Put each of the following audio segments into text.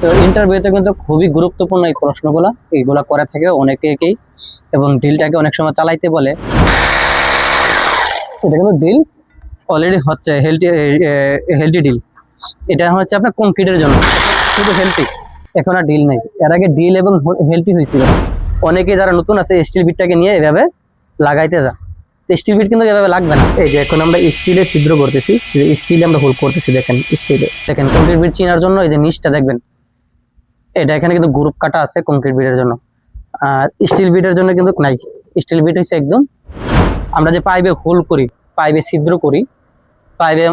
তো ইন্টারভিউতে কিন্তু খুবই গুরুত্বপূর্ণ এই প্রশ্নগুলো, এইগুলা করে থাকে অনেকেই, এবং ডিলটাকে অনেক সময় চালাইতে বলে। এটা কিন্তু ডিল অলরেডি হচ্ছে হেলদি ডিল। এটা হচ্ছে আপনার কংক্রিটের জন্য, শুধু হেলদি, এখন আর ডিল নেই। এর আগে ডিল এবং হেলদি হয়েছিল। অনেকে যারা নতুন আছে স্টিল বিটটাকে নিয়ে এভাবে লাগাইতে যা, স্টিল বিট কিন্তু এভাবে লাগবে না। এই যে এখন আমরা স্টিলে ছিদ্র করতেছি, স্টিলে আমরা হোল করতেছি, দেখেন স্টিলে, দেখেন কংক্রিট বিট চিনার জন্য এই যে নিচটা দেখবেন, এটা এখানে কিন্তু গ্রুপ কাটা আছে কংক্রিট বিটের জন্য, আর স্টিল বিটের জন্য কিন্তু নাই। স্টিল বিট হচ্ছে একদম, আমরা যে পাইপে হোল করি, পাইপে ছিদ্র করি, পাইপে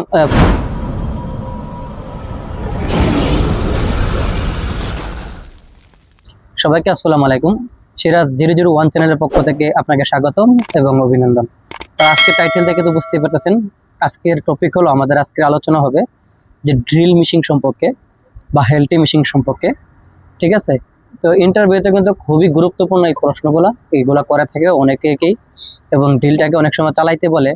সবাইকে আসসালামু আলাইকুম। সিরাজ 001 চ্যানেলের পক্ষ থেকে আপনাকে স্বাগতম এবং অভিনন্দন। তো আজকে টাইটেল থেকে তো বুঝতেই পারতেছেন, আজকের টপিক হলো, আমাদের আজকের আলোচনা হবে যে ড্রিল মেশিন সম্পর্কে বা হেলটি মেশিন সম্পর্কে, ঠিক আছে? তো ইন্টারভিউতে কিন্তু খুবই গুরুত্বপূর্ণ এই প্রশ্নগুলো, এইগুলা করে থাকে অনেকেই, এবং ড্রিলটাকে অনেক সময় চালাইতে বলে,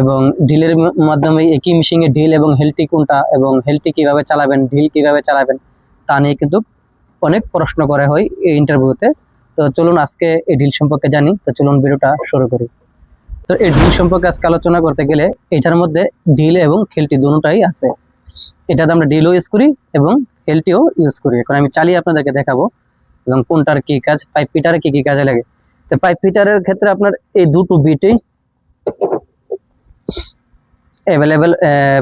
এবং ড্রিলের মাধ্যমে একই মেশিনে ড্রিল এবং হেলটি কোনটা, এবং হেলটি কিভাবে চালাবেন, ড্রিল কিভাবে চালাবেন, তা নিয়ে কিন্তু অনেক প্রশ্ন করা হয় এই ইন্টারভিউতে। তো চলুন আজকে এই ড্রিল সম্পর্কে জানি। তো চলুন ভিডিওটা শুরু করি। তো এই ড্রিল সম্পর্কে আজকে আলোচনা করতে গেলে, এটার মধ্যে ড্রিল এবং খেলটি দুটোটাই আছে। এটাতে আমরা ড্রিলও ইউজ করি এবং খেলটিও ইউজ করি। এখন আমি চালিয়ে আপনাদেরকে দেখাবো এবং কোনটার কি কাজ, পাইপ ফিটারে কি কি কাজে লাগে। তো পাইপ ফিটারের ক্ষেত্রে আপনার এই দুটো বিটই অ্যাভেলেবেল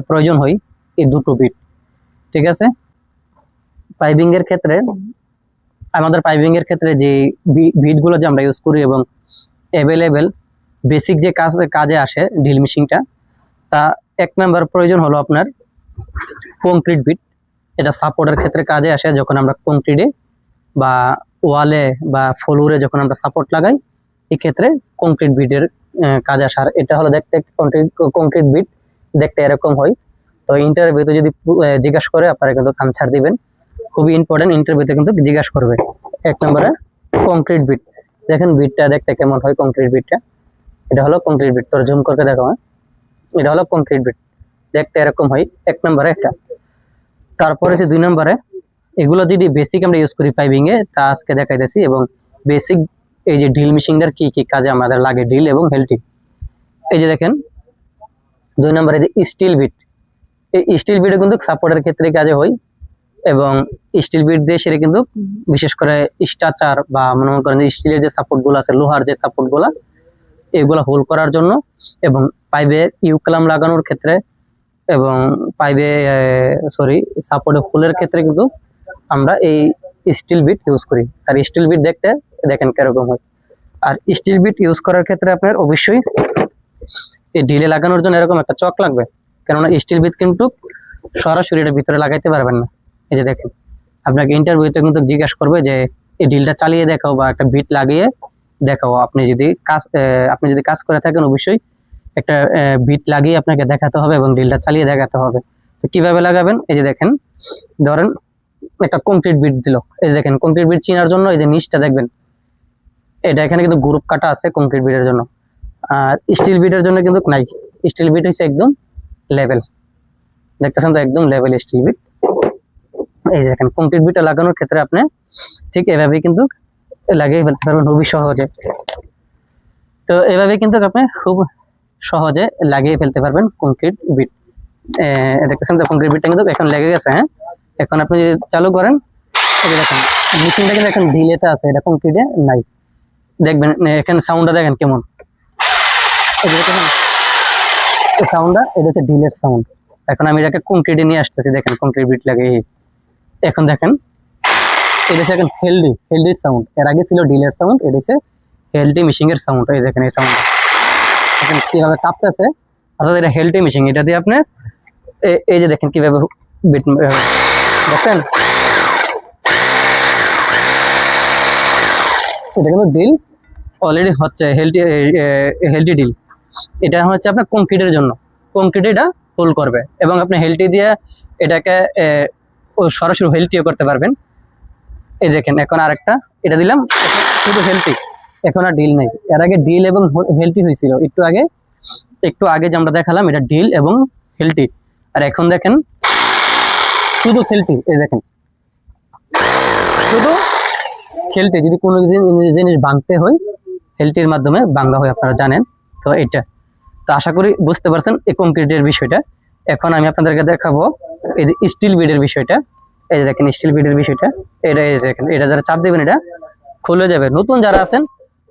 প্রয়োজন হয়, এই দুটো বিট, ঠিক আছে? পাইপিং এর ক্ষেত্রে, আমাদের পাইপিং এর ক্ষেত্রে যে বিটগুলো যে আমরা ইউজ করি এবং অ্যাভেলেবেল বেসিক যে কাজে আসে ড্রিল মেশিনটা, তা এক নাম্বার প্রয়োজন হলো আপনার কংক্রিট বিট। এটা সাপোর্টের ক্ষেত্রে কাজে আসে, যখন আমরা কংক্রিটে বা ওয়ালে বা ফ্লোরে যখন আমরা সাপোর্ট লাগাই, এই ক্ষেত্রে কংক্রিট বিটের কাজে আসার। এটা হলো দেখতে কংক্রিট বিট দেখতে এরকম হয়। তো ইন্টারভিউতে যদি জিজ্ঞাসা করে, আপনারা কিন্তু আনসার দিবেন, খুবই ইম্পর্টেন্ট। ইন্টারভিউতে কিন্তু জিজ্ঞাসা করবে। এক নম্বরে কংক্রিট বিট, দেখেন বিটটা দেখতে কেমন হয় কংক্রিট বিটটা। এটা হলো কংক্রিট বিট, তোর জুম করে দেখো, এটা হলো কংক্রিট বিট, দেখতে এরকম হয় এক নম্বরে একটা। তারপরে হচ্ছে দুই নম্বরে, এগুলো যদি বেসিক আমরা ইউজ করি পাইপিং এ, তা আজকে দেখাইতেছি। এবং বেসিক এই যে ড্রিল মেশিনটার কি কি কাজে আমাদের লাগে, ড্রিল এবং হেলটি। এই যে দেখেন দুই নম্বরে যে স্টিল বিট, এই স্টিল বিটে কিন্তু সাপোর্টের ক্ষেত্রে কাজে হয়, এবং স্টিল বিট দিয়ে সেটা কিন্তু বিশেষ করে স্ট্রাকচার বা মনে করেন স্টিলের যে সাপোর্ট গুলো আছে, লোহার যে সাপোর্ট গুলা, এগুলা হোল করার জন্য, এবং পাইপে ইউক্লাম লাগানোর ক্ষেত্রে, এবং পাইপে সাপোর্টে হোলের ক্ষেত্রে কিন্তু আমরা এই স্টিল বিট ইউজ করি। আর স্টিল বিট দেখতে দেখেন কিরকম হয়। আর স্টিল বিট ইউজ করার ক্ষেত্রে আপনার অবশ্যই এই ড্রিলে লাগানোর জন্য এরকম একটা চক লাগবে, কেননা স্টিল বিট কিন্তু সরাসরি এটার ভিতরে লাগাইতে পারবেন না। এই যে দেখেন, আপনাকে ইন্টারভিউতে কিন্তু জিজ্ঞাসা করবে যে এই ড্রিলটা চালিয়ে দেখাও বা একটা বিট লাগিয়ে দেখাও। আপনি যদি কাজ করে থাকেন, অবশ্যই একটা বিট লাগিয়ে আপনাকে দেখাতে হবে এবং ড্রিলটা চালিয়ে দেখাতে হবে। তো কিভাবে লাগাবেন, এই যে দেখেন, ধরেন একটা কংক্রিট বিট দিল, এই যে দেখেন কংক্রিট বিট চিনার জন্য এই যে নিচটা দেখবেন, এটা এখানে কিন্তু গ্রুপ কাটা আছে কংক্রিট বিটের জন্য, আর স্টিল বিটের জন্য কিন্তু নাই। স্টিল বিট হচ্ছে একদম লেভেল, দেখতেছেন তো, একদম লেভেল স্টিল বিট। এই যে দেখেন কংক্রিট বিটটা লাগানোর ক্ষেত্রে আপনি ঠিক এভাবেই কিন্তু লাগিয়ে ফেলতে পারবেন খুবই সহজে। তো এভাবে কিন্তু আপনি খুব সহজে লাগিয়ে ফেলতে পারবেন কংক্রিট বিট। দেখতেছেন তো কংক্রিট বিটটা কিন্তু এখন লেগে গেছে। হ্যাঁ, এখন আপনি যদি চালু করেন, এই যে দেখেন মেশিনটা কিন্তু এখন ঢিলেতে আছে, এটা কংক্রিটে নাই। দেখবেন এখানে সাউন্ডটা দেখেন কেমন, এই যে দেখেন সাউন্ডটা, এটা হচ্ছে ঢিলের সাউন্ড। এখন আমি এটাকে কংক্রিটে নিয়ে আসতেছি, দেখেন কংক্রিট বিট লাগিয়ে, এখন দেখেন এটা হচ্ছে এখন হেলডির সাউন্ড। এর আগে ছিল ডিলের সাউন্ড, এটা হচ্ছে হেলটি মেশিন এর সাউন্ড। এই দেখেন এই সাউন্ডটা এখন কিভাবে কাঁপতেছে, অর্থাৎ এটা হেলটি মেশিন। এটা দিয়ে আপনি এই যে দেখেন কিভাবে বিট দেখেন, এটা কিন্তু ডিল অলরেডি হচ্ছে হেলটি ডিল। এটা হচ্ছে আপনার কংক্রিটের জন্য, কংক্রিটে এটা হোল করবে, এবং আপনি হেলটি দিয়ে এটাকে সরাসরি হেলটিও করতে পারবেন। এই দেখেন এখন আরেকটা এটা দিলাম, শুধু হেলটি, এখন আর ডিল নেই। এর আগে ডিল এবং হেলটি হয়েছিল, একটু আগে যে আমরা দেখালাম, এটা ডিল এবং হেলটি। আর এখন দেখেন শুধু হেলটি, এই দেখেন শুধু খেলতে যদি কোনো জিনিস ভাঙতে হয় খেলটির মাধ্যমে ভাঙা হয়, আপনারা জানেন। তো এটা তো আশা করি বুঝতে পারছেন এই কংক্রিটের বিষয়টা। এখন আমি আপনাদেরকে দেখাবো এই যে স্টিল বিডের বিষয়টা। এই যে দেখেন স্টিল বিডের বিষয়টা, এটা এই যে দেখেন, এটা যারা চাপ দেবেন এটা খুলে যাবে। নতুন যারা আছেন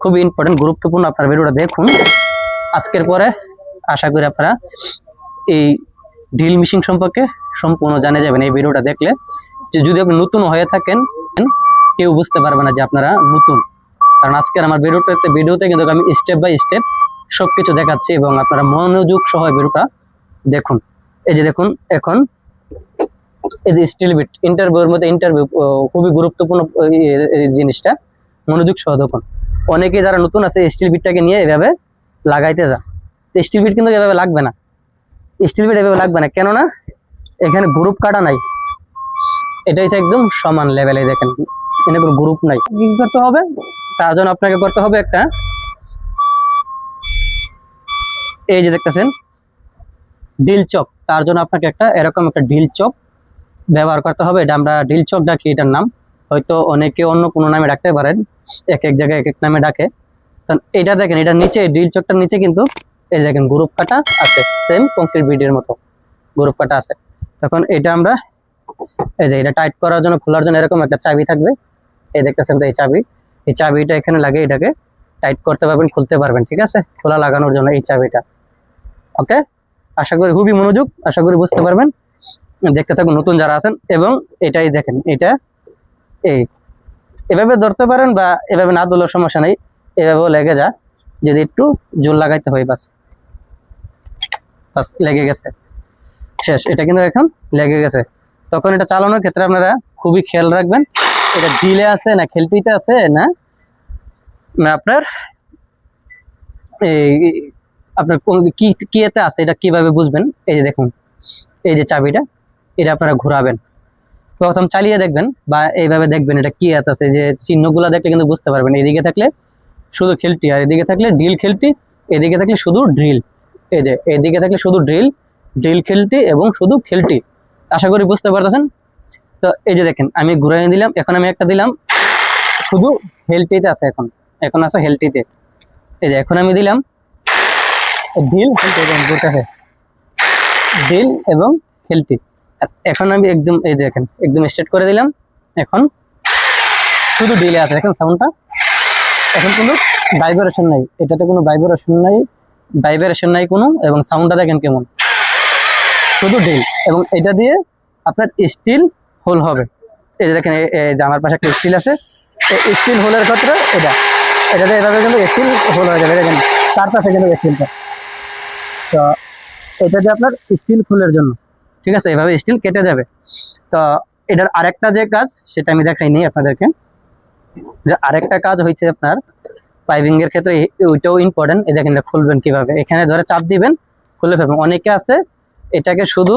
খুবই ইম্পর্টেন্ট, গুরুত্বপূর্ণ, আপনার ভিডিওটা দেখুন। আজকের পরে আশা করি আপনারা এই ড্রিল মেশিন সম্পর্কে সম্পূর্ণ জানে যাবেন এই ভিডিওটা দেখলে। যে যদি আপনি নতুন হয়ে থাকেন কেউ বুঝতে পারবে না যে আপনারা নতুন, কারণ আজকের আমার ভিডিওতে কিন্তু আমি স্টেপ বাই স্টেপ সবকিছু দেখাচ্ছি এবং আপনারা মনোযোগ সহ ভিডিওটা দেখুন। এই যে দেখুন, এখন এই যে স্টিল বিট ইন্টারভিউর মধ্যে খুবই গুরুত্বপূর্ণ এই জিনিসটা, মনোযোগ সহ দেখুন। অনেকে যারা নতুন আছে স্টিল বিটটাকে নিয়ে এভাবে লাগাইতে যা, স্টিল বিট কিন্তু এভাবে লাগবে না, স্টিল বিট এভাবে লাগবে না, কেননা এখানে গ্রুপ কাটা নাই, এটা হচ্ছে একদম সমান লেভেলে। দেখেন এখানে কোনো গ্রুপ নাই। কি করতে হবে, তার জন্য আপনাকে করতে হবে একটা, এই যে দেখতেছেন ডিল চক, তার জন্য আপনাকে একটা এরকম একটা ডিল চক ব্যবহার করতে হবে। এটা আমরা ডিল চক ডাকি, এটার নাম হয়তো অনেকে অন্য কোনো নামে ডাকতে পারেন, এক এক জায়গায় এক এক নামে ডাকে। কারণ এটা দেখেন, এটার নিচে ডিল চকটার নিচে কিন্তু এই দেখেন গ্রুপ কাটা আছে, সেম কংক্রিট বিডের মতো গ্রুপ কাটা আছে। তখন এটা আমরা এই যে এটা টাইট করার জন্য, খোলার জন্য এরকম একটা চাবি থাকবে, এই দেখতেছেন তো এই চাবিটা এখানে লাগিয়ে এটাকে টাইট করতে পারবেন, খুলতে পারবেন, ঠিক আছে, খোলা লাগানোর জন্য এই চাবিটা। ওকে, আশা করি খুবই মনোযোগ, আশা করি বুঝতে পারবেন, দেখতে থাকুন নতুন যারা আছেন। এবং এটাই দেখেন, এটা এই এভাবে ধরতে পারেন বা এভাবে না ধরলেও সমস্যা নেই, এভাবেও লেগে যা, যদি একটু জোর লাগাইতে হয় বাস, বাস লেগে গেছে, শেষ। এটা কিন্তু এখন লেগে গেছে। তখন এটা চালানোর ক্ষেত্রে আপনারা খুবই খেয়াল রাখবেন, এটা ঢিলে আছে না খেলতিতে আছে না না আপনার এই আপনার কি এতে আছে, এটা কিভাবে বুঝবেন। এই যে দেখুন, এই যে চাবিটা, এটা আপনারা ঘোরাবেন, প্রথম চালিয়ে দেখবেন বা এইভাবে দেখবেন এটা কি এতে আছে। যে চিহ্নগুলো দেখলে কিন্তু বুঝতে পারবেন, এদিকে থাকলে শুধু খেলতি আর এদিকে থাকলে ড্রিল খেলতি, এদিকে থাকলে শুধু ড্রিল, এই যে এদিকে থাকলে শুধু ড্রিল খেলতি এবং শুধু খেলতি। আশা করি বুঝতে পারতেছেন। তো এই যে দেখেন আমি ঘুরাই দিলাম, এখন আমি একটা দিলাম শুধু হেলটিতে আছে, এখন আছে হেলটিতে। এই যে এখন আমি দিলাম ড্রিল ঘুরতেছে, ড্রিল এবং হেলটি। এখন আমি একদম এই দেখেন একদম স্টার্ট করে দিলাম, এখন শুধু ড্রিলে আছে। এখন সাউন্ডটা, এখন কোনো ভাইব্রেশন নাই, এটাতে কোনো ভাইব্রেশন নাই কোনো, এবং সাউন্ডটা দেখেন কেমন, শুধু ড্রিল। এবং এটা দিয়ে আপনার স্টিল হোল হবে। এই যে দেখেন, এই যে আমার পাশে একটা স্টিল আছে, এই স্টিল হোলের ক্ষেত্রে এটাতে এভাবে কিন্তু স্টিল হোল হয়ে যাবে। দেখেন তার পাশে কিন্তু স্টিলটা, তো এটা দিয়ে আপনার স্টিল হোলের জন্য, ঠিক আছে, এভাবে স্টিল কেটে যাবে। তো এটার আরেকটা যে কাজ সেটা আমি দেখাইনি আপনাদেরকে, যে আরেকটা কাজ হচ্ছে আপনার পাইপিং এর ক্ষেত্রে, ওইটাও ইম্পর্টেন্ট। এই দেখেন এটা খুলবেন কিভাবে, এখানে ধরে চাপ দিবেন, খুলে ফেলবেন। অনেকে আছে এটাকে শুধু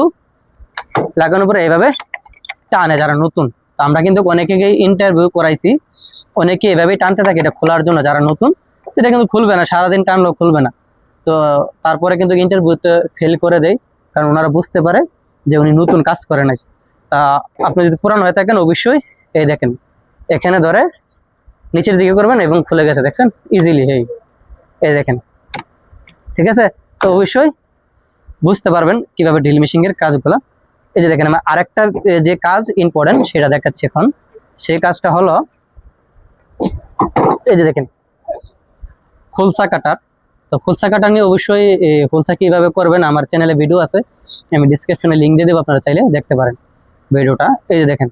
লাগানোর পরে এইভাবে টানে, যারা নতুন। তো আমরা কিন্তু অনেকে ইন্টারভিউ করাইছি, অনেকে এভাবেই টানতে থাকে এটা খোলার জন্য, যারা নতুন। এটা কিন্তু খুলবে না, সারাদিন টানলেও খুলবে না। তো তারপরে কিন্তু ইন্টারভিউতে ফেল করে দেয়, কারণ ওনারা বুঝতে পারে যে উনি নতুন কাজ করে নাই। তা আপনি যদি পুরানো হয়ে থাকেন অবশ্যই এই দেখেন এখানে ধরে নিচের দিকে করবেন এবং খুলে গেছে, দেখছেন ইজিলি, এই দেখেন, ঠিক আছে। তো অবশ্যই বুঝতে পারবেন কিভাবে ড্রিল মেশিং এর কাজগুলো। এই যে দেখেন আমার আরেকটা যে কাজ ইম্পর্টেন্ট সেটা দেখাচ্ছি এখন। সেই কাজটা হলো এই যে দেখেন খোলসা কাটার। তো খোলসা কাটার নিয়ে অবশ্যই খোলসা কিভাবে করবেন আমার চ্যানেলে ভিডিও আছে, আমি ডিসক্রিপশনে লিঙ্ক দিয়ে দেবো, আপনারা চাইলে দেখতে পারেন ভিডিওটা। এই যে দেখেন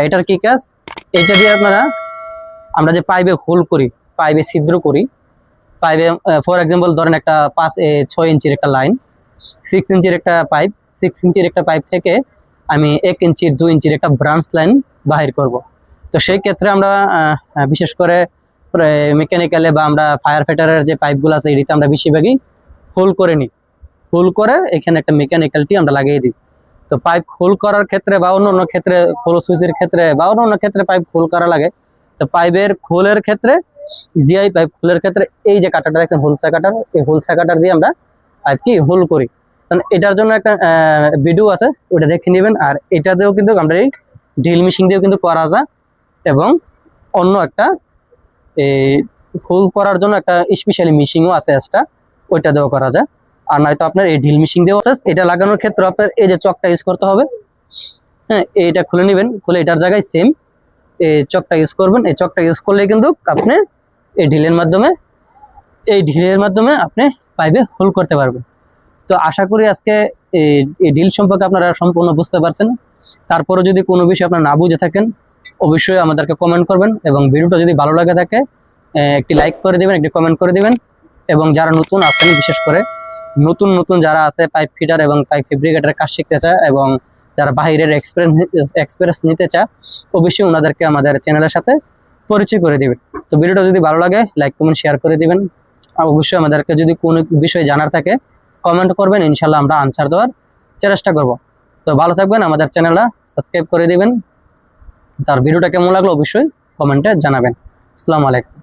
এটার কি কাজ, এটা দিয়ে আমরা যে পাইপে হোল করি, পাইপে ছিদ্র করি, পাইপে ফর এক্সাম্পল ধরেন একটা 6 ইঞ্চির একটা লাইন, 6 ইঞ্চির একটা পাইপ, 6 ইঞ্চির একটা পাইপ থেকে আমি 1 ইঞ্চির 2 ইঞ্চির একটা ব্রাঞ্চ লাইন বাহির করব। তো সেই ক্ষেত্রে আমরা বিশেষ করে মেকানিক্যালে বা আমরা ফায়ার ফাইটারের যে পাইপগুলো আছে এটিতে আমরা বেশিরভাগই হোল করে নিই, হোল করে এখানে একটা মেকানিক্যালটি আমরা লাগিয়ে দিই। তো পাইপ হোল করার ক্ষেত্রে বা অন্য ক্ষেত্রে ফ্লো সুইচের ক্ষেত্রে বা অন্য ক্ষেত্রে পাইপ হোল করা লাগে। তো পাইপের খোলের ক্ষেত্রে, জিআই পাইপ খোলের ক্ষেত্রে এই যে কাটারটা দেখেন হোলসা কাটার, এই হোলসা কাটার দিয়ে আমরা পাইপ কি হোল করি। কারণ এটার জন্য একটা ভিডিও আছে, ওটা দেখে নেবেন। আর এটাতেও কিন্তু আমরা এই ড্রিল মেশিন দিয়েও কিন্তু করা যায়, এবং অন্য একটা এই হোল করার জন্য একটা স্পেশালি মেশিনও আছে এক্সট্রা, ওইটা দিয়েও করা যায়। আর নয়তো আপনার এই ড্রিল মেশিন দিয়েও আছে। এটা লাগানোর ক্ষেত্রে আপনার এই যে চকটা ইউজ করতে হবে, হ্যাঁ, এইটা খুলে নেবেন, খুলে এটার জায়গায় সেম এই চকটা ইউজ করবেন। এই চকটা ইউজ করলে কিন্তু আপনি এই ঢিলের মাধ্যমে আপনি পাইপে হোল করতে পারবেন। তো আশা করি আজকে এই ডিল সম্পর্কে আপনারা সম্পূর্ণ বুঝতে পারছেন। তারপরে যদি কোনো বিষয় আপনারা না বুঝে থাকেন, অবশ্যই আমাদেরকে কমেন্ট করবেন, এবং ভিডিওটা যদি ভালো লাগে থাকে একটি লাইক করে দিবেন, একটি কমেন্ট করে দিবেন। এবং যারা নতুন আছেন, বিশেষ করে নতুন যারা আছে পাইপ ফিটার এবং পাইপ ফেব্রিকেটারের কাজ শিখতে চায়, এবং যারা বাইরের এক্সপিরিয়েন্স নিতে চায়, অবশ্যই ওনাদেরকে আমাদের চ্যানেলের সাথে পরিচয় করে দিবেন। তো ভিডিওটা যদি ভালো লাগে লাইক কমেন্ট শেয়ার করে দিবেন। আর অবশ্যই আমাদেরকে যদি কোনো বিষয় জানার থাকে কমেন্ট করবেন, ইনশাল্লাহ আমরা আনসার দেওয়ার চেষ্টা করব। তো ভালো থাকবেন, আমাদের চ্যানেলটা সাবস্ক্রাইব করে দিবেন। তার ভিডিওটা কেমন লাগলো অবশ্যই কমেন্টে জানাবেন। আসসালামু আলাইকুম।